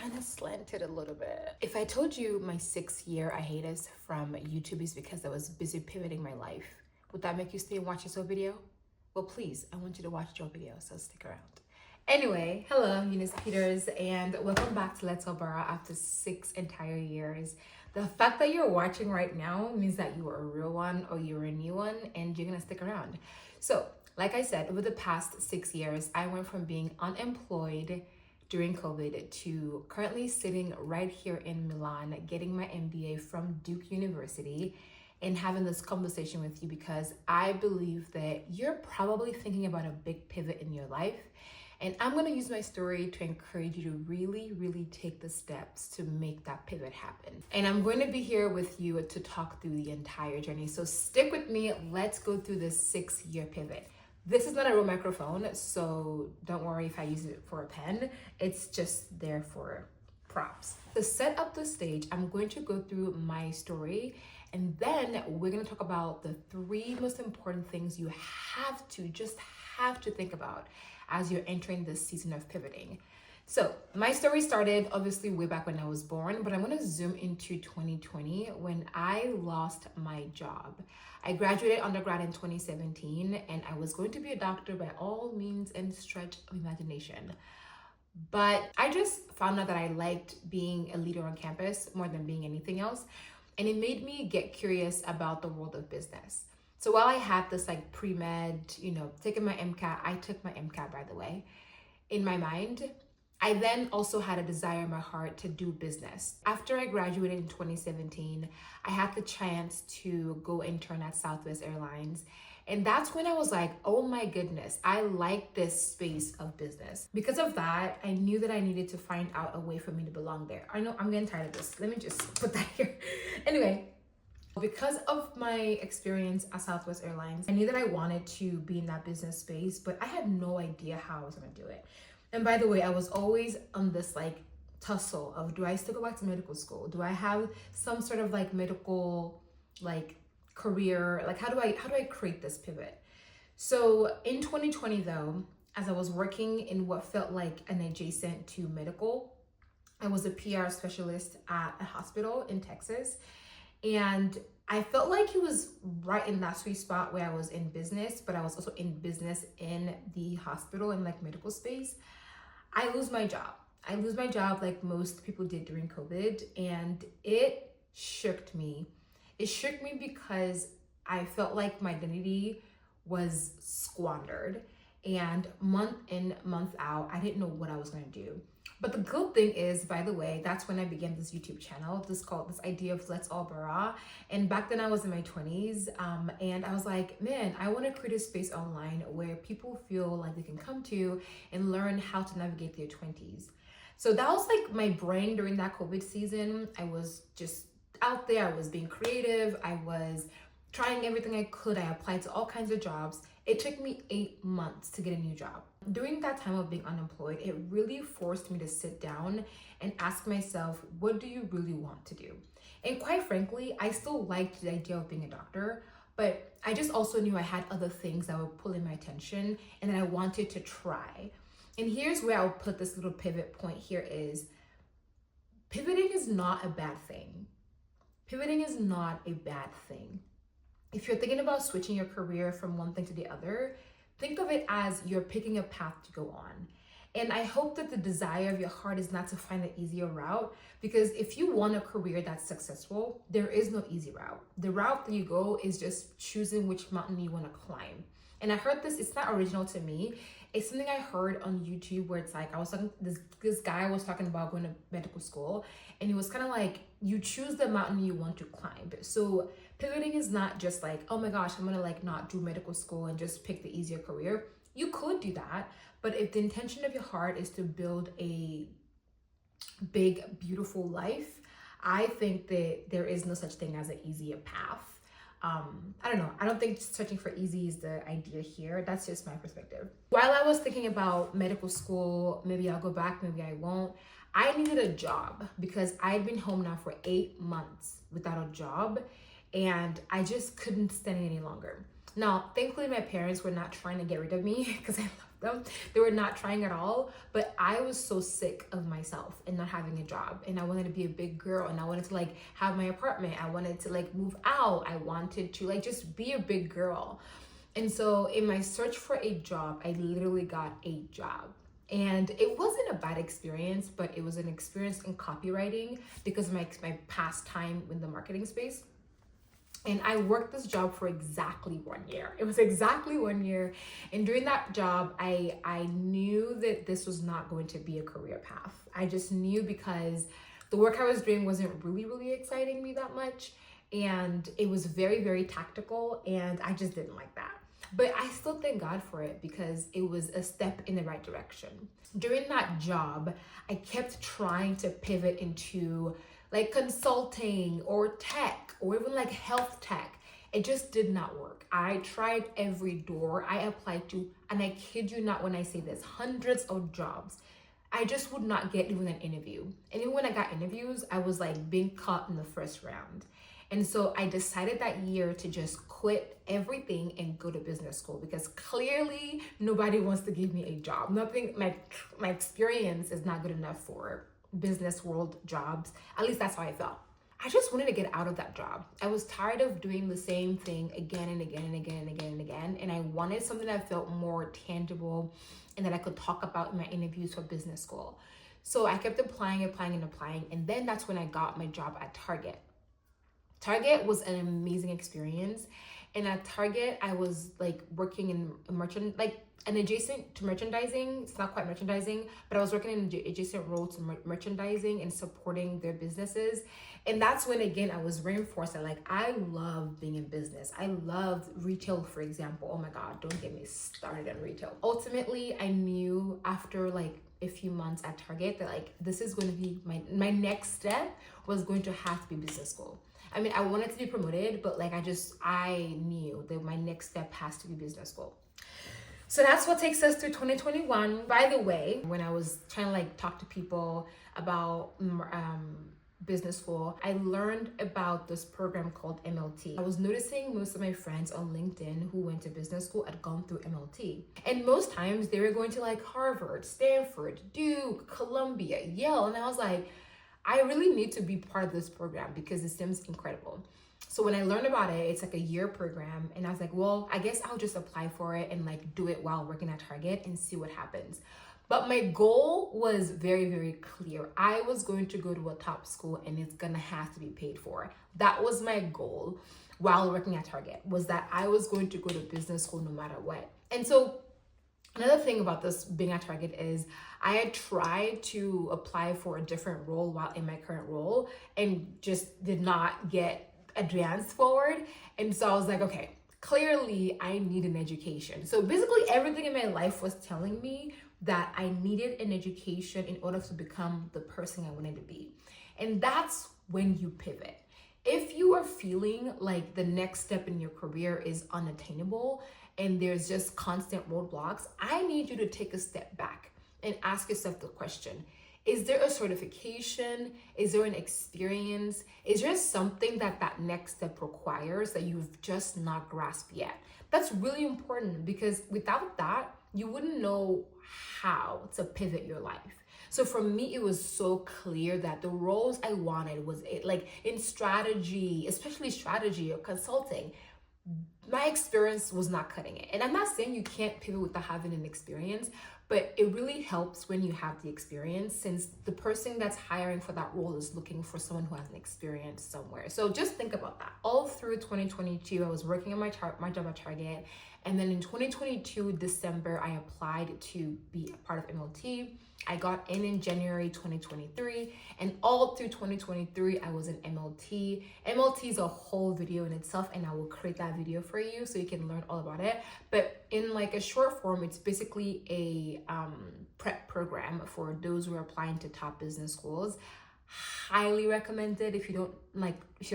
kind of slanted a little bit. If I told you my 6th-year hiatus from YouTube is because I was busy pivoting my life, would that make you stay and watch this whole video? Well, please, I want you to watch your video, so stick around. Anyway, hello, I'm Eunice Peters, and welcome back to Let's All Borrow after 6 entire years. The fact that you're watching right now means that you are a real one or you're a new one, and you're gonna stick around. So, like I said, over the past 6 years, I went from being unemployed during COVID to currently sitting right here in Milan, getting my MBA from Duke University, and having this conversation with you because I believe that you're probably thinking about a big pivot in your life. And I'm gonna use my story to encourage you to really take the steps to make that pivot happen. And I'm going to be here with you to talk through the entire journey. So stick with me, let's go through this 6-year pivot. This is not a real microphone, so don't worry if I use it for a pen. It's just there for props. To set up the stage, I'm going to go through my story, and then we're gonna talk about the 3 most important things you have to think about as you're entering this season of pivoting. So my story started obviously way back when I was born, but I'm gonna zoom into 2020 when I lost my job. I graduated undergrad in 2017 and I was going to be a doctor by all means and stretch of imagination. But I just found out that I liked being a leader on campus more than being anything else. And it made me get curious about the world of business. So while I had this like pre-med, taking my MCAT, I took my MCAT by the way, in my mind, I then also had a desire in my heart to do business. After I graduated in 2017, I had the chance to go intern at Southwest Airlines. And that's when I was like, oh my goodness, I like this space of business. Because of that, I knew that I needed to find out a way for me to belong there. I know I'm getting tired of this. Let me just put that here. Anyway, because of my experience at Southwest Airlines, I knew that I wanted to be in that business space, but I had no idea how I was gonna do it. And by the way, I was always on this like tussle of, do I still go back to medical school? Do I have some sort of like medical like career? Like how do I create this pivot? So in 2020 though, as I was working in what felt like an adjacent to medical, I was a PR specialist at a hospital in Texas. And I felt like it was right in that sweet spot where I was in business, but I was also in business in the hospital and like medical space. I lose my job. I lose my job like most people did during COVID, and it shook me. It shook me because I felt like my identity was squandered, and month in, month out, I didn't know what I was gonna do. But the good thing is, by the way, that's when I began this YouTube channel, this idea of Let's All Bara. And back then I was in my 20s, and I was like, man, I want to create a space online where people feel like they can come to and learn how to navigate their 20s. So that was like my brain during that COVID season. I was just out there, I was being creative, I was trying everything I could. I applied to all kinds of jobs. It took me 8 months to get a new job. During that time of being unemployed, it really forced me to sit down and ask myself, what do you really want to do? And quite frankly, I still liked the idea of being a doctor, but I just also knew I had other things that were pulling my attention and that I wanted to try. And here's where I'll put this little pivot point here is, pivoting is not a bad thing. Pivoting is not a bad thing. If you're thinking about switching your career from one thing to the other, think of it as you're picking a path to go on. And I hope that the desire of your heart is not to find the easier route, because if you want a career that's successful, there is no easy route. The route that you go is just choosing which mountain you want to climb. And I heard this, it's not original to me. It's something I heard on YouTube where it's like, I was talking, this guy was talking about going to medical school, and he was kind of like, you choose the mountain you want to climb. So pivoting is not just like, oh my gosh, I'm gonna like not do medical school and just pick the easier career. You could do that, but if the intention of your heart is to build a big, beautiful life, I think that there is no such thing as an easier path. I don't know. I don't think searching for easy is the idea here. That's just my perspective. While I was thinking about medical school, maybe I'll go back, maybe I won't, I needed a job because I'd been home now for 8 months without a job, and I just couldn't stand it any longer. Now, thankfully, my parents were not trying to get rid of me because I love them. They were not trying at all. But I was so sick of myself and not having a job. And I wanted to be a big girl, and I wanted to like have my apartment. I wanted to like move out. I wanted to like just be a big girl. And so in my search for a job, I literally got a job. And it wasn't a bad experience, but it was an experience in copywriting because of my past time in the marketing space. And I worked this job for exactly 1 year. It was exactly 1 year. And during that job, I knew that this was not going to be a career path. I just knew because the work I was doing wasn't really exciting me that much. And it was very, very tactical. And I just didn't like that. But I still thank God for it because it was a step in the right direction. During that job, I kept trying to pivot into like consulting or tech or even like health tech. It just did not work. I tried every door I applied to, and I kid you not when I say this, hundreds of jobs. I just would not get even an interview. And even when I got interviews, I was like being caught in the first round. And so I decided that year to just quit everything and go to business school because clearly nobody wants to give me a job. Nothing, my experience is not good enough for business world jobs. At least that's how I felt. I just wanted to get out of that job. I was tired of doing the same thing again and again and again and again and again. And I wanted something that felt more tangible and that I could talk about in my interviews for business school. So I kept applying. And then that's when I got my job at Target. Target was an amazing experience. And at Target, I was like working in an adjacent to merchandising. It's not quite merchandising, but I was working in an adjacent role to merchandising and supporting their businesses. And that's when, again, I was reinforced that like, I love being in business. I love retail, for example. Oh my God, don't get me started on retail. Ultimately, I knew after like a few months at Target that like, this is going to be my next step was going to have to be business school. I mean, I wanted to be promoted, but like I knew that my next step has to be business school. So that's what takes us through 2021. By the way, when I was trying to like talk to people about business school, I learned about this program called MLT. I was noticing most of my friends on LinkedIn who went to business school had gone through MLT. And most times they were going to like Harvard, Stanford, Duke, Columbia, Yale. And I was like, I really need to be part of this program because it seems incredible. So when I learned about it, it's like a year program. And I was like, well, I guess I'll just apply for it and like do it while working at Target and see what happens. But my goal was very, very clear. I was going to go to a top school and it's gonna have to be paid for. That was my goal while working at Target, was that I was going to go to business school no matter what. And so another thing about this being at Target is I had tried to apply for a different role while in my current role and just did not get advanced forward. And so I was like, okay, clearly I need an education. So basically everything in my life was telling me that I needed an education in order to become the person I wanted to be. And that's when you pivot. If you are feeling like the next step in your career is unattainable and there's just constant roadblocks, I need you to take a step back and ask yourself the question, is there a certification? Is there an experience? Is there something that next step requires that you've just not grasped yet? That's really important because without that, you wouldn't know how to pivot your life. So for me, it was so clear that the roles I wanted was like in strategy, especially strategy or consulting. My experience was not cutting it. And I'm not saying you can't pivot without having an experience, but it really helps when you have the experience since the person that's hiring for that role is looking for someone who has an experience somewhere. So just think about that. All through 2022, I was working on my job at Target. And then in 2022, December, I applied to be a part of MLT. I got in January 2023, and all through 2023, I was in MLT. MLT is a whole video in itself, and I will create that video for you so you can learn all about it. But in like a short form, it's basically a prep program for those who are applying to top business schools. Highly recommended. If you're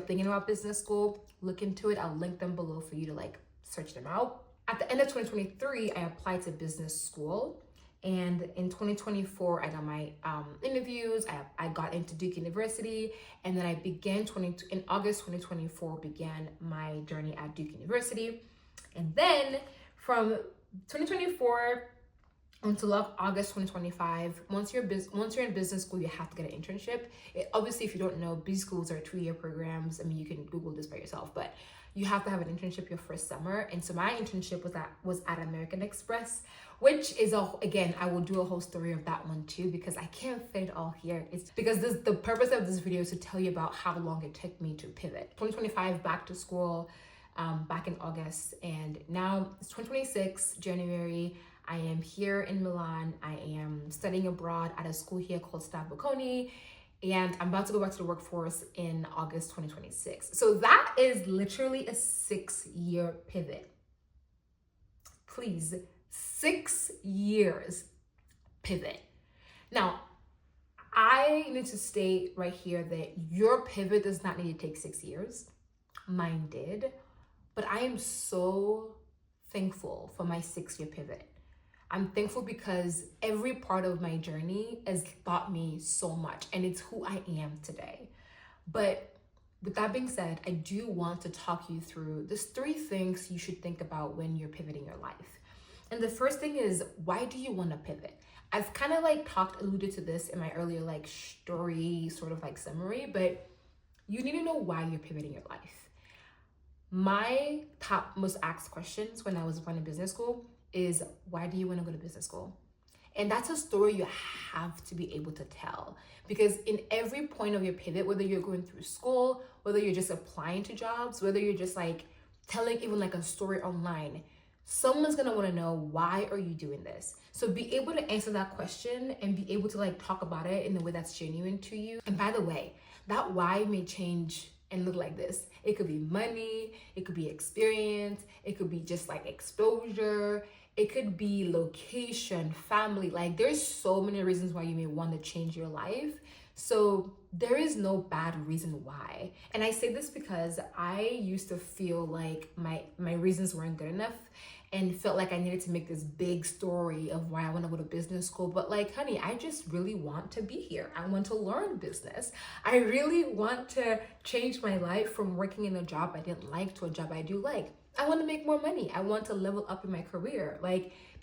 thinking about business school, look into it. I'll link them below for you to like search them out. At the end of 2023, I applied to business school. And in 2024, I got my interviews. I got into Duke University. And then I began in August 2024, began my journey at Duke University. And then from 2024 until August 2025. Once you're in business school, you have to get an internship. Obviously, if you don't know, business schools are 2-year programs. I mean, you can Google this by yourself, but you have to have an internship your first summer. And so my internship was at American Express, which is again, I will do a whole story of that one too, because I can't fit it all here. It's because the purpose of this video is to tell you about how long it took me to pivot. 2025, back to school, back in August, and now it's 2026 January. I am here in Milan. I am studying abroad at a school here called Staff Bocconi, and I'm about to go back to the workforce in August 2026. So that is literally a 6-year pivot. Please, 6 years pivot. Now, I need to state right here that your pivot does not need to take 6 years. Mine did, but I am so thankful for my 6-year pivot. I'm thankful because every part of my journey has taught me so much, and it's who I am today. But with that being said, I do want to talk you through these 3 things you should think about when you're pivoting your life. And the first thing is, why do you want to pivot? I've kind of alluded to this in my earlier story sort of summary, but you need to know why you're pivoting your life. My top most asked questions when I was applying to business school is, why do you want to go to business school? And that's a story you have to be able to tell, because in every point of your pivot, whether you're going through school, whether you're just applying to jobs, whether you're just telling even a story online, someone's gonna want to know, why are you doing this? So be able to answer that question and be able to talk about it in a way that's genuine to you. And by the way, that why may change and look like this. It could be money, it could be experience, it could be just exposure, it could be location, family. There's so many reasons why you may want to change your life. So there is no bad reason why. And I say this because I used to feel like my reasons weren't good enough, and felt like I needed to make this big story of why I want to go to business school. But honey, I just really want to be here. I want to learn business. I really want to change my life from working in a job I didn't like to a job I do like. I want to make more money. I want to level up in my career.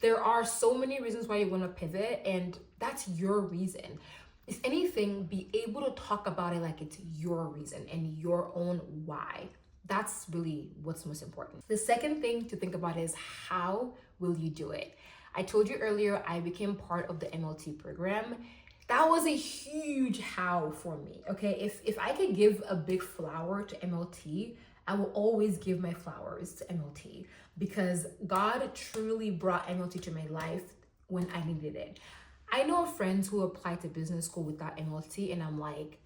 There are so many reasons why you want to pivot, and that's your reason. If anything, be able to talk about it like it's your reason and your own why. That's really what's most important. The second thing to think about is, how will you do it? I told you earlier, I became part of the MLT program. That was a huge how for me, okay? If I could give a big flower to MLT, I will always give my flowers to MLT, because God truly brought MLT to my life when I needed it. I know friends who applied to business school without MLT, and I'm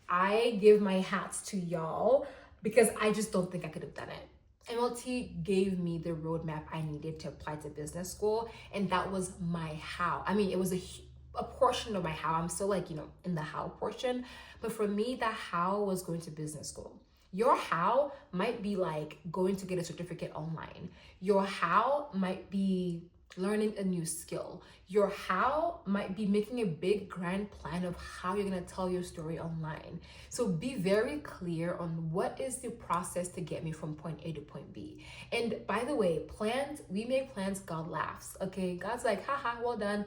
I give my hats to y'all, because I just don't think I could have done it. MLT gave me the roadmap I needed to apply to business school, and that was my how. I mean, it was a portion of my how. I'm still in the how portion, but for me, the how was going to business school. Your how might be going to get a certificate online. Your how might be learning a new skill. Your how might be making a big grand plan of how you're gonna tell your story online. So be very clear on what is the process to get me from point A to point B. And by the way, we make plans, God laughs, okay? God's haha, well done.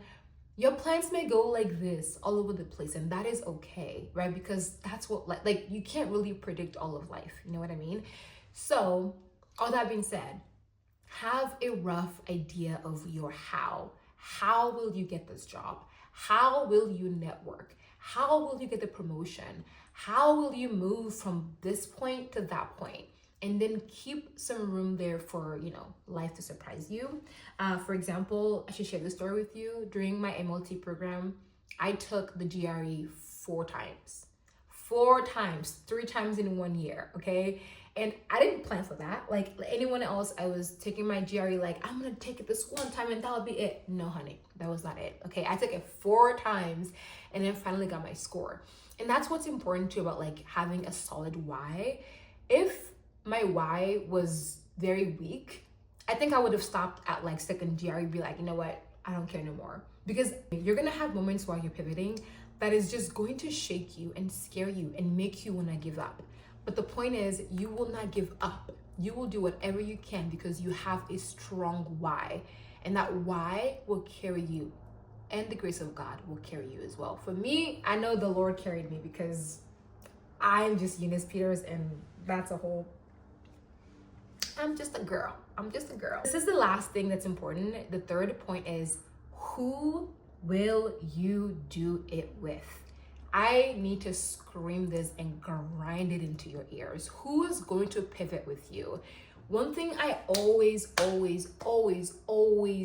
Your plans may go like this all over the place, and that is okay, right? Because that's what you can't really predict all of life, you know what I mean? So all that being said, have a rough idea of your how. How will you get this job? How will you network? How will you get the promotion? How will you move from this point to that point? And then keep some room there for, life to surprise you. For example, I should share this story with you. During my MLT program, I took the GRE 4 times. 4 times, 3 times in 1 year, okay? And I didn't plan for that. Like anyone else, I was taking my GRE I'm gonna take it this one time and that'll be it. No, honey, that was not it. Okay, I took it 4 times and then finally got my score. And that's what's important too about having a solid why. If my why was very weak, I think I would have stopped at second GRE, be you know what, I don't care no more. Because you're gonna have moments while you're pivoting that is just going to shake you and scare you and make you wanna give up. But the point is, you will not give up. You will do whatever you can because you have a strong why. And that why will carry you and the grace of God will carry you as well. For me, I know the Lord carried me because I'm just Eunice Peters, and that's a whole, I'm just a girl. This is the last thing that's important. The third point is, who will you do it with? I need to scream this and grind it into your ears. Who is going to pivot with you? One thing I always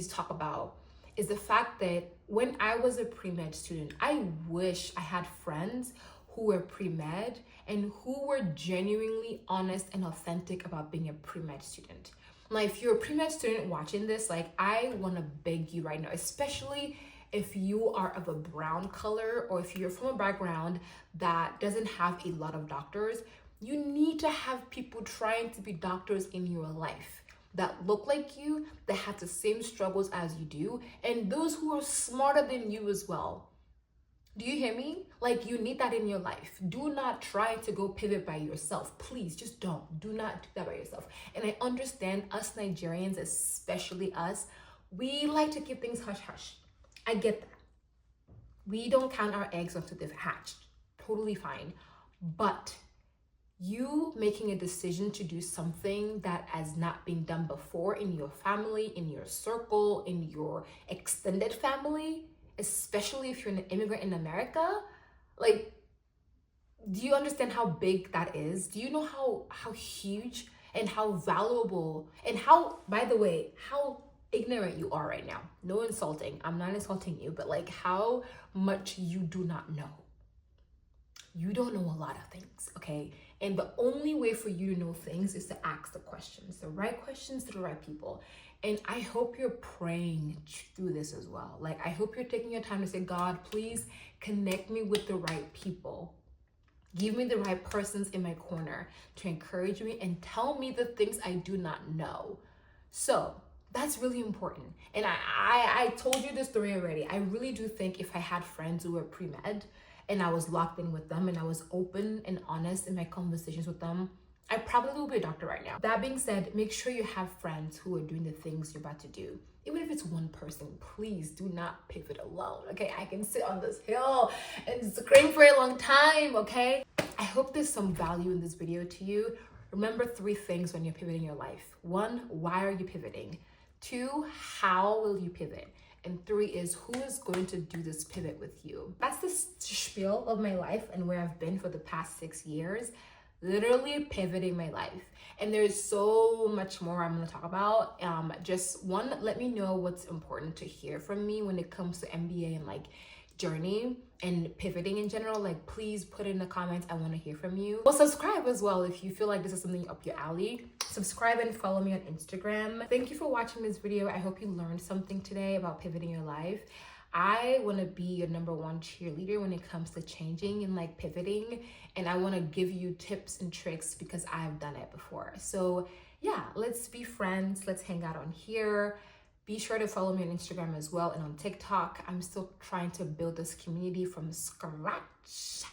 talk about is the fact that when I was a pre-med student, I wish I had friends who were pre-med and who were genuinely honest and authentic about being a pre-med student. Like, if you're a pre-med student watching this, like, I want to beg you right now, especially if you are of a brown color or if you're from a background that doesn't have a lot of doctors, you need to have people trying to be doctors in your life that look like you, that have the same struggles as you do, and those who are smarter than you as well. Do you hear me? Like, you need that in your life. Do not try to go pivot by yourself. Please, just don't. Do not do that by yourself. And I understand us Nigerians, especially us, we like to keep things hush-hush. I get that. We don't count our eggs until they've hatched. Totally fine. But you making a decision to do something that has not been done before in your family, in your circle, in your extended family, especially if you're an immigrant in America, like, do you understand how big that is? Do you know how huge and how valuable and how, by the way, how ignorant you are right now? No insulting. I'm not insulting you, but like, how much you do not know. You don't know a lot of things, okay? And the only way for you to know things is to ask the right questions to the right people. And I hope you're praying through this as well. Like, I hope you're taking your time to say, God, please connect me with the right people. Give me the right persons in my corner to encourage me and tell me the things I do not know. So that's really important. And I told you this story already. I really do think if I had friends who were pre-med and I was locked in with them and I was open and honest in my conversations with them, I probably will be a doctor right now. That being said, make sure you have friends who are doing the things you're about to do. Even if it's one person, please do not pivot alone, okay? I can sit on this hill and scream for a long time, okay? I hope there's some value in this video to you. Remember 3 things when you're pivoting your life. 1, why are you pivoting? 2, how will you pivot? And 3 is, who is going to do this pivot with you? That's the spiel of my life and where I've been for the past 6 years. Literally pivoting my life. And there's so much more I'm going to talk about. Just one, let me know what's important to hear from me when it comes to MBA and like journey and pivoting in general. Like, please put in the comments. I want to hear from you. Well, subscribe as well if you feel like this is something up your alley. Subscribe and follow me on Instagram. Thank you for watching this video. I hope you learned something today about pivoting your life. I want to be your #1 cheerleader when it comes to changing and like pivoting, and I want to give you tips and tricks because I've done it before. So yeah, let's be friends. Let's hang out on here. Be sure to follow me on Instagram as well and on TikTok. I'm still trying to build this community from scratch,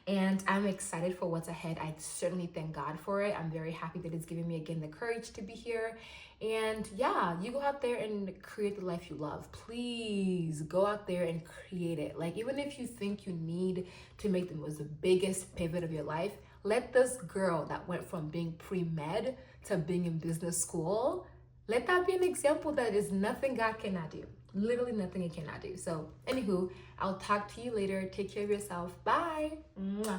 and I'm excited for what's ahead. I certainly thank God for it. I'm very happy that it's giving me again the courage to be here. And yeah, you go out there and create the life you love. Please go out there and create it. Like, even if you think you need to make the biggest pivot of your life, let this girl that went from being pre-med to being in business school, let that be an example that is nothing God cannot do. Literally nothing He cannot do. So anywho, I'll talk to you later. Take care of yourself. Bye. Mwah.